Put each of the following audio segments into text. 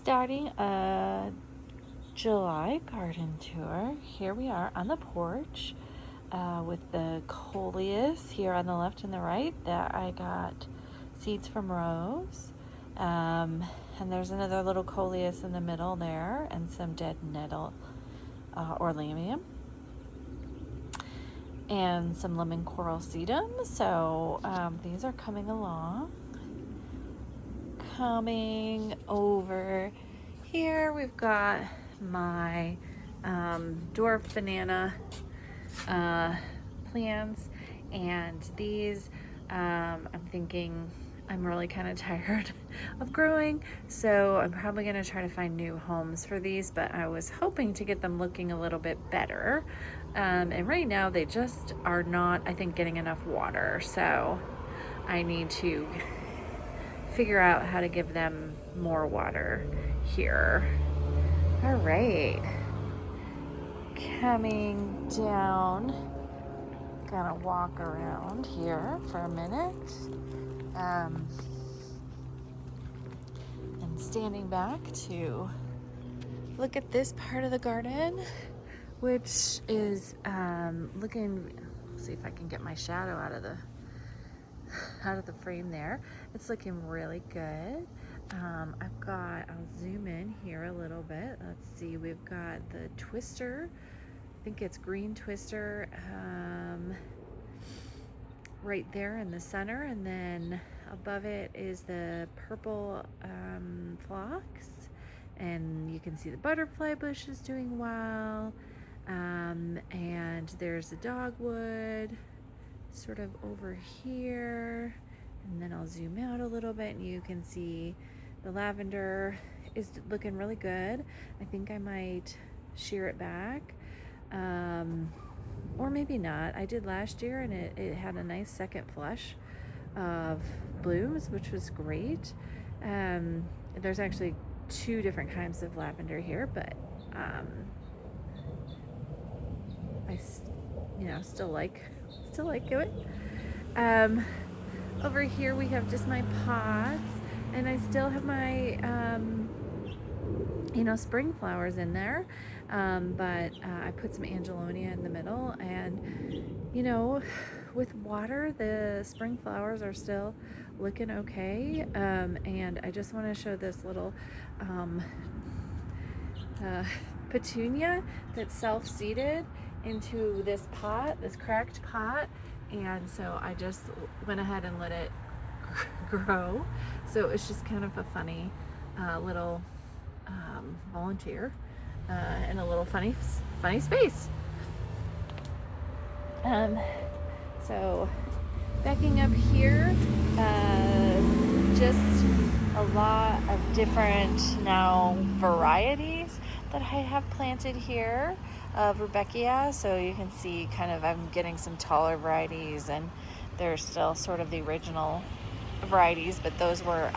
starting a July garden tour. Here we are on the porch with the coleus here on the left and the right that I got seeds from Rose. And there's another little coleus in the middle there and some dead nettle orlamium and some lemon coral sedum. So these are coming along. Coming over here, we've got my dwarf banana plants, and these I'm thinking I'm really kind of tired of growing, so I'm probably going to try to find new homes for these, but I was hoping to get them looking a little bit better, and right now they just are not, I think, getting enough water, so I need to figure out how to give them more water here. All right, coming down, gonna walk around here for a minute, and standing back to look at this part of the garden, which is looking, see if I can get my shadow out of the frame there. It's looking really good. I'll zoom in here a little bit. Let's see, we've got the twister. I think it's green twister right there in the center, and then above it is the purple phlox, and you can see the butterfly bush is doing well, and there's the dogwood sort of over here, and then I'll zoom out a little bit and you can see the lavender is looking really good. I think I might shear it back, or maybe not. I did last year and it had a nice second flush of blooms, which was great. There's actually two different kinds of lavender here, but I still like it. Over here we have just my pots, and I still have my spring flowers in there, but I put some angelonia in the middle, and with water the spring flowers are still looking okay, and I just want to show this little petunia that's self-seeded into this cracked pot, and so I just went ahead and let it grow. So it's just kind of a funny little volunteer in a little funny space. So backing up here, just a lot of different now varieties that I have planted here of Rudbeckia. So you can see kind of I'm getting some taller varieties, and they're still sort of the original varieties, but those were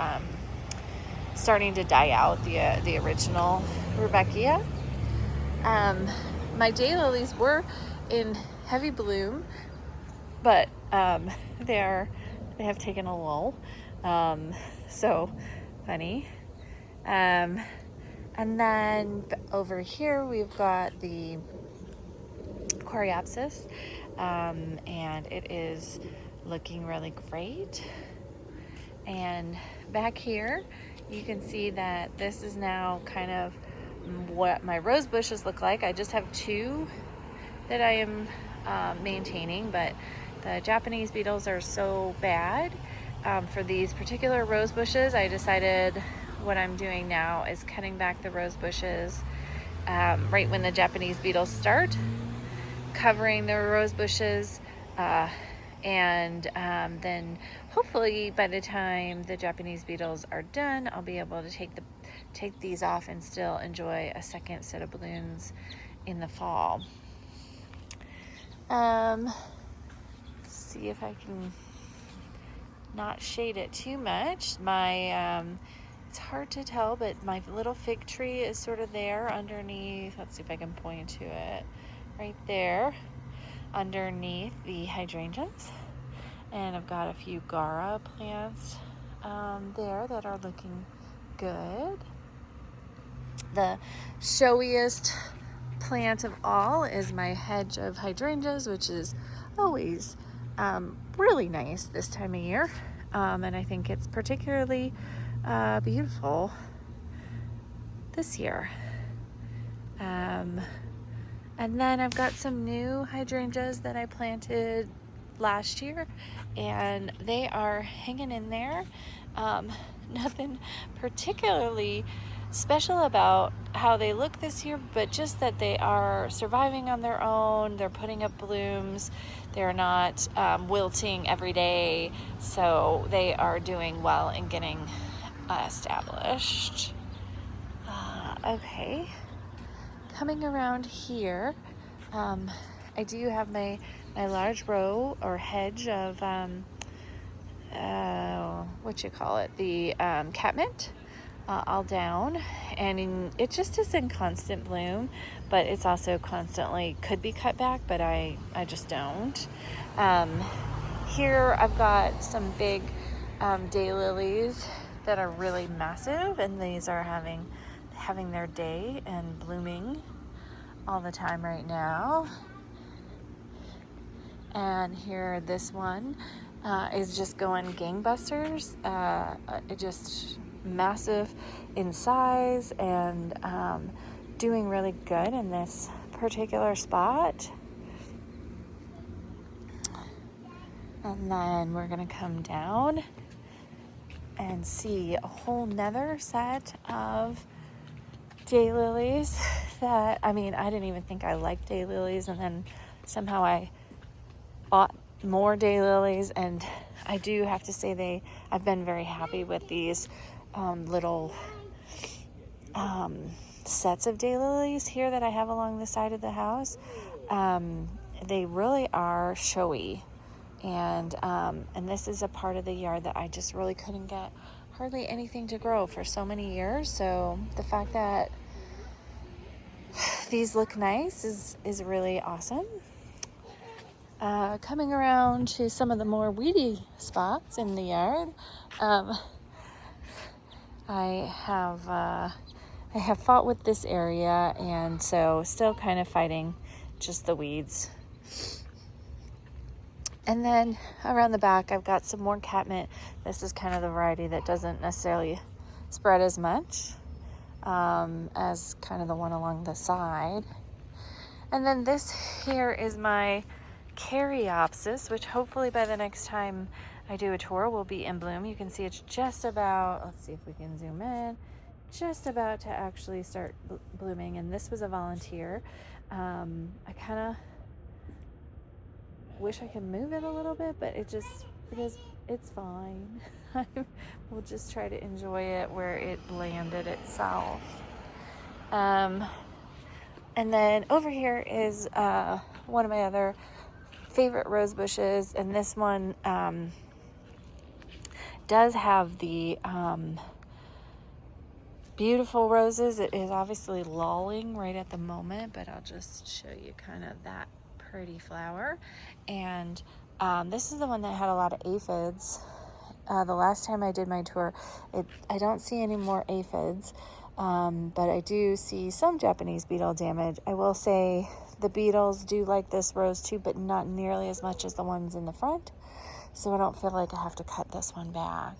starting to die out, the original Rudbeckia. My daylilies were in heavy bloom, but they have taken a lull. So funny. And then over here we've got the Coreopsis, and it is looking really great. And back here you can see that this is now kind of what my rose bushes look like. I just have two that I am maintaining, but the Japanese beetles are so bad. For these particular rose bushes, I decided what I'm doing now is cutting back the rose bushes right when the Japanese beetles start, covering the rose bushes, and then hopefully by the time the Japanese beetles are done, I'll be able to take these off and still enjoy a second set of balloons in the fall. See if I can not shade it too much. It's hard to tell, but my little fig tree is sort of there underneath. Let's see if I can point to it. Right there, underneath the hydrangeas. And I've got a few Gara plants there that are looking good. The showiest plant of all is my hedge of hydrangeas, which is always really nice this time of year. And I think it's particularly beautiful this year. And then I've got some new hydrangeas that I planted last year, and they are hanging in there. Nothing particularly special about how they look this year, but just that they are surviving on their own. They're putting up blooms. They're not wilting every day, so they are doing well and getting established. Okay, coming around here, I do have my large row or hedge of the catmint all down, and it just is in constant bloom, but it's also constantly could be cut back, but I just don't. Here I've got some big daylilies that are really massive, and these are having their day and blooming all the time right now. And here, this one is just going gangbusters. Just massive in size and doing really good in this particular spot. And then we're gonna come down and see a whole nother set of daylilies that, I didn't even think I liked daylilies, and then somehow I bought more daylilies, and I do have to say I've been very happy with these little sets of daylilies here that I have along the side of the house. They really are showy, and this is a part of the yard that I just really couldn't get hardly anything to grow for so many years. So the fact that these look nice is really awesome. Coming around to some of the more weedy spots in the yard, I have fought with this area, and so still kind of fighting just the weeds. And then around the back, I've got some more catmint. This is kind of the variety that doesn't necessarily spread as much as kind of the one along the side. And then this here is my Caryopsis, which hopefully by the next time I do a tour will be in bloom. You can see it's just about, let's see if we can zoom in, just about to actually start blooming. And this was a volunteer. I kind of wish I could move it a little bit, but it's fine. We'll just try to enjoy it where it landed itself. And then over here is one of my other favorite rose bushes, and this one does have the beautiful roses. It is obviously lulling right at the moment, but I'll just show you kind of that pretty flower. And this is the one that had a lot of aphids. The last time I did my tour, I don't see any more aphids, but I do see some Japanese beetle damage. I will say the beetles do like this rose too, but not nearly as much as the ones in the front. So I don't feel like I have to cut this one back,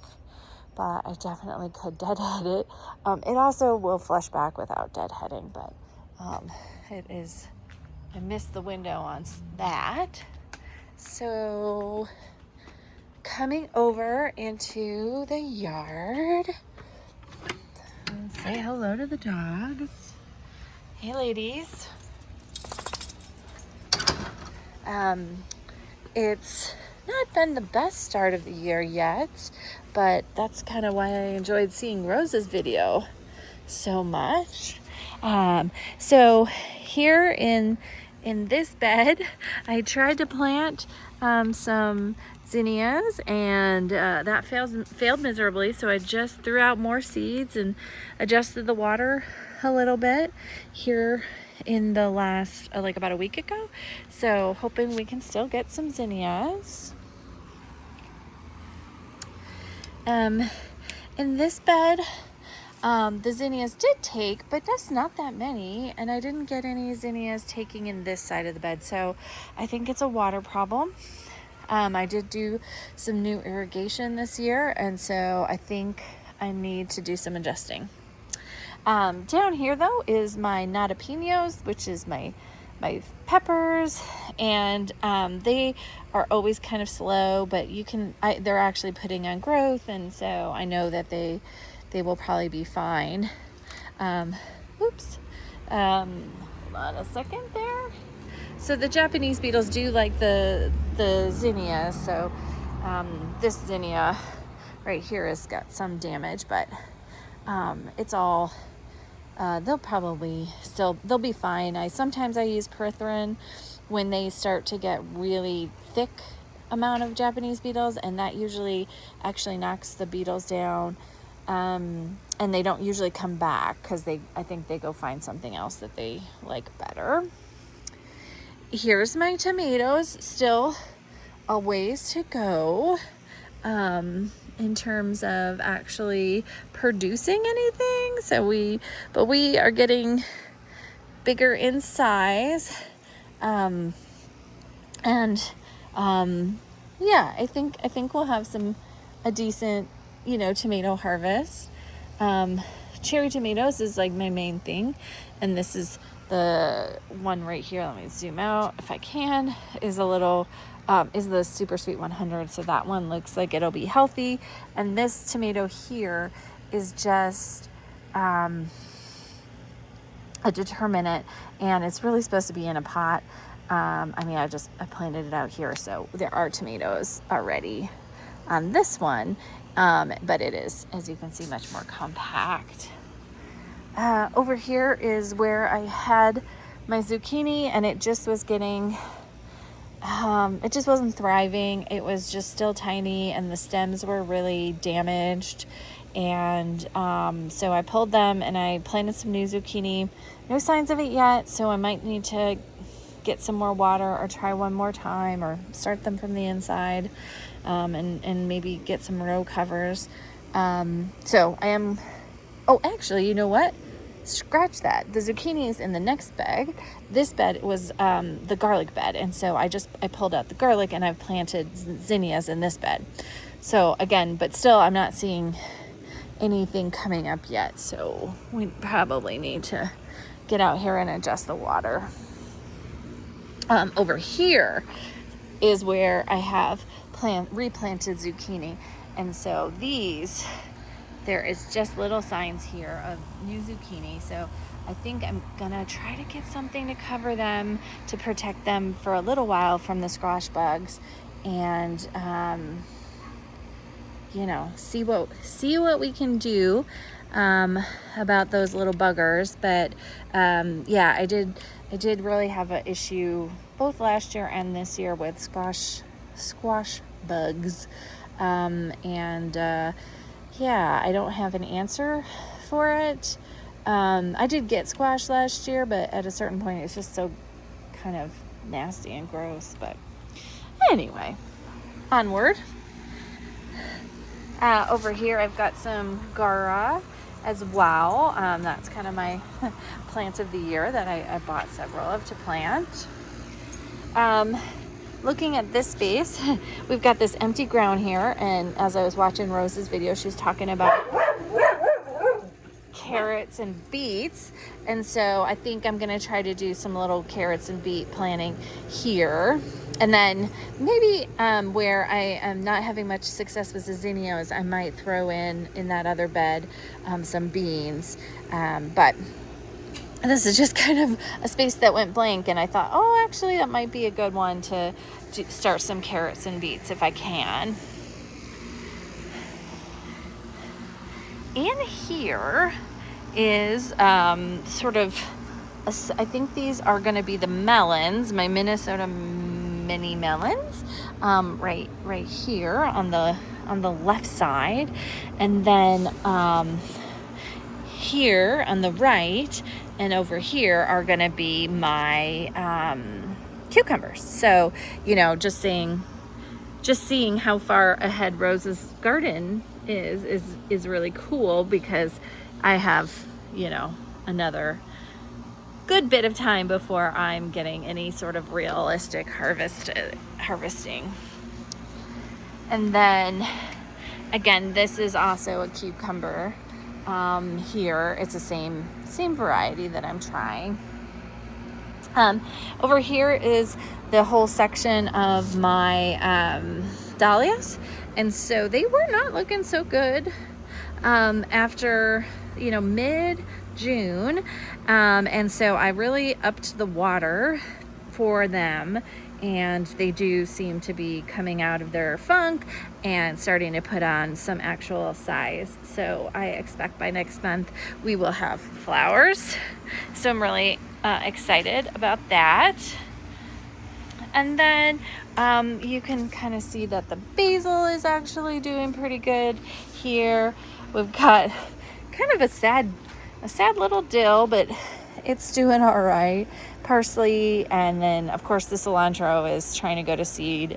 but I definitely could deadhead it. It also will flush back without deadheading, but I missed the window on that. So coming over into the yard, and say hello to the dogs. Hey, ladies. It's not been the best start of the year yet, but that's kind of why I enjoyed seeing Rose's video so much. So here in this bed, I tried to plant some zinnias, and that failed miserably. So I just threw out more seeds and adjusted the water a little bit here in the last, like about a week ago. So hoping we can still get some zinnias. In this bed, The zinnias did take, but that's not that many, and I didn't get any zinnias taking in this side of the bed, so I think it's a water problem. I did do some new irrigation this year, and so I think I need to do some adjusting. Down here though is my nata pinos, which is my peppers, and they are always kind of slow, but they're actually putting on growth, and so I know that they will probably be fine. Oops. Hold on a second there. So the Japanese beetles do like the zinnias. So this zinnia right here has got some damage, but it's all, they'll be fine. Sometimes I use perithrin when they start to get really thick amount of Japanese beetles, and that usually actually knocks the beetles down. And they don't usually come back because I think they go find something else that they like better. Here's my tomatoes, still a ways to go in terms of actually producing anything. But we are getting bigger in size. Yeah, I think we'll have a decent, tomato harvest. Cherry tomatoes is like my main thing, and this is the one right here. Let me zoom out if I can. Is the Super Sweet 100. So that one looks like it'll be healthy, and this tomato here is just a determinate, and it's really supposed to be in a pot. I planted it out here, so there are tomatoes already on this one, but it is, as you can see, much more compact. Over here is where I had my zucchini, and it just was getting, it just wasn't thriving. It was just still tiny, and the stems were really damaged. And so I pulled them and I planted some new zucchini. No signs of it yet, so I might need to get some more water or try one more time or start them from the inside, and maybe get some row covers. So I am, actually, you know what? Scratch that. The zucchini is in the next bag. This bed was the garlic bed, and so I pulled out the garlic and I've planted zinnias in this bed. So again, but still I'm not seeing anything coming up yet, so we probably need to get out here and adjust the water. Over here is where I have replanted zucchini, and so there is just little signs here of new zucchini. So I think I'm gonna try to get something to cover them, to protect them for a little while from the squash bugs, and see what we can do about those little buggers. But I did really have an issue both last year and this year with squash bugs, I don't have an answer for it. I did get squash last year, but at a certain point it's just so kind of nasty and gross. But anyway, onward. Over here I've got some Gaura as well. That's kind of my plant of the year that I bought several of to plant. Looking at this space, we've got this empty ground here, and as I was watching Rose's video, she was talking about carrots and beets, and so I think I'm gonna try to do some little carrots and beet planting here. And then maybe where I am not having much success with the zinnias, I might throw in that other bed some beans. But this is just kind of a space that went blank, and I thought, actually that might be a good one to start some carrots and beets if I can. In here is sort of, I think these are going to be the melons, my Minnesota mini melons, right here on the left side, and then here on the right and over here are going to be my cucumbers. So just seeing how far ahead Rose's garden is really cool, because I have, you know, another good bit of time before I'm getting any sort of realistic harvesting. And then again, this is also a cucumber. Here it's the same variety that I'm trying. Over here is the whole section of my dahlias, and so they were not looking so good after, you know, mid-June, and so I really upped the water for them, and they do seem to be coming out of their funk and starting to put on some actual size. So I expect by next month we will have flowers. So I'm really excited about that. And then you can kind of see that the basil is actually doing pretty good here. We've got kind of a sad little dill, but it's doing all right. Parsley, and then of course the cilantro is trying to go to seed,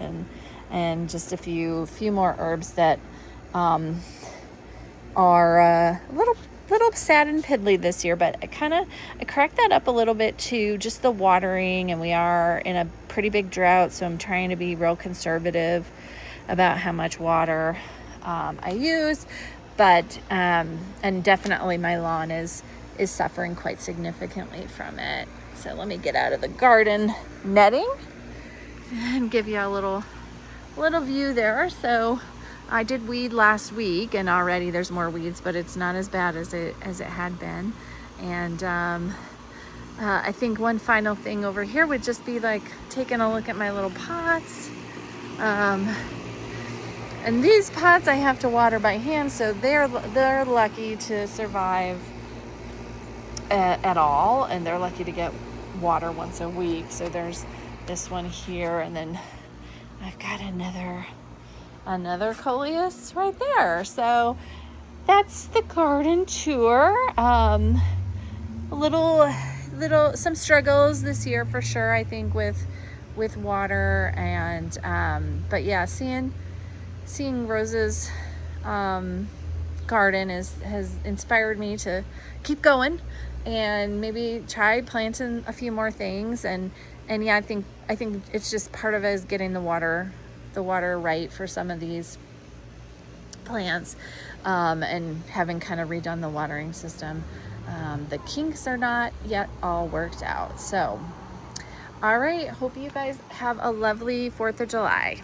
and just a few more herbs that are a little sad and piddly this year, but I cracked that up a little bit to just the watering, and we are in a pretty big drought, so I'm trying to be real conservative about how much water I use, but and definitely my lawn is suffering quite significantly from it. So let me get out of the garden netting and give you a little view there. So I did weed last week, and already there's more weeds, but it's not as bad as it had been. And I think one final thing over here would just be like taking a look at my little pots. And these pots I have to water by hand, so they're lucky to survive at all, and they're lucky to get water once a week. So there's this one here, and then I've got another coleus right there. So that's the garden tour. Some struggles this year for sure, I think, with water, and but yeah, seeing Rose's garden has inspired me to keep going and maybe try planting a few more things, and yeah, I think it's just part of it is getting the water right for some of these plants, and having kind of redone the watering system. The kinks are not yet all worked out. So all right, hope you guys have a lovely 4th of July.